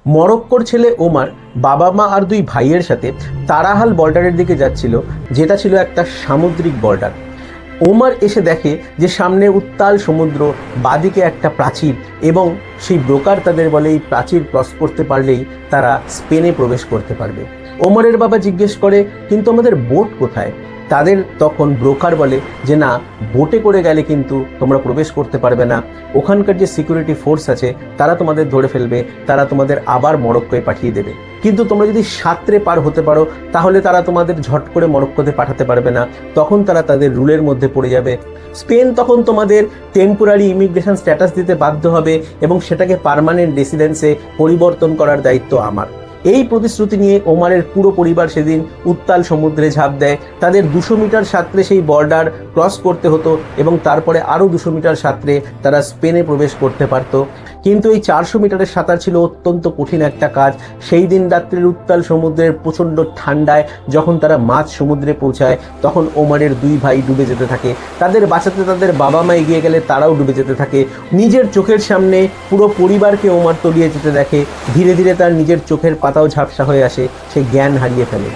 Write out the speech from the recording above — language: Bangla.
মরক্কোর ছেলে ওমার বাবা মা আর দুই ভাইয়ের সাথে তারাহাল বর্ডারের দিকে যাচ্ছিল, যেটা ছিল একটা সামুদ্রিক বর্ডার। ওমার এসে দেখে যে সামনে উত্তাল সমুদ্র, বাদিকে একটা প্রাচীর, এবং সেই ব্রোকার তাদের বলে এই প্রাচীর ক্রস করতে পারলেই তারা স্পেনে প্রবেশ করতে পারবে। ওমরের বাবা জিজ্ঞেস করে, কিন্তু আমাদের বোট কোথায়? তাদের তখন ব্রোকার বলে যে না, বোটে করে গেলে কিন্তু তোমরা প্রবেশ করতে পারবে না, ওখানকার যে সিকিউরিটি ফোর্স আছে তারা তোমাদের ধরে ফেলবে, তারা তোমাদের আবার মরক্কোয় পাঠিয়ে দেবে। কিন্তু তোমরা যদি সাঁতরে পার হতে পারো তাহলে তারা তোমাদের ঝট করে মরক্কোতে পাঠাতে পারবে না, তখন তারা তাদের রুলের মধ্যে পড়ে যাবে। স্পেন তখন তোমাদের টেম্পোরারি ইমিগ্রেশন স্ট্যাটাস দিতে বাধ্য হবে এবং সেটাকে পার্মানেন্ট রেসিডেন্সে পরিবর্তন করার দায়িত্ব আমার। এই প্রতিশ্রুতি নিয়ে ওমারের পুরো পরিবার সেদিন উত্তাল সমুদ্রে ঝাঁপ দেয়। তাদের 200 মিটার সাঁতরে সেই বর্ডার ক্রস করতে হতো এবং তারপরে আরও 200 মিটার সাঁতরে তারা স্পেনে প্রবেশ করতে পারত। কিন্তু এই 400 মিটারের সাঁতার ছিল অত্যন্ত কঠিন একটা কাজ। সেই দিন রাত্রের উত্তাল সমুদ্রের প্রচণ্ড ঠান্ডায় যখন তারা মাঝ সমুদ্রে পৌঁছায়, তখন ওমারের দুই ভাই ডুবে যেতে থাকে। তাদের বাঁচাতে তাদের বাবা মা এগিয়ে গেলে তারাও ডুবে যেতে থাকে। নিজের চোখের সামনে পুরো পরিবারকে ওমার তলিয়ে যেতে দেখে। ধীরে ধীরে তার নিজের চোখের পাতাও ঝাপসা হয়ে আসে, সে জ্ঞান হারিয়ে ফেলে।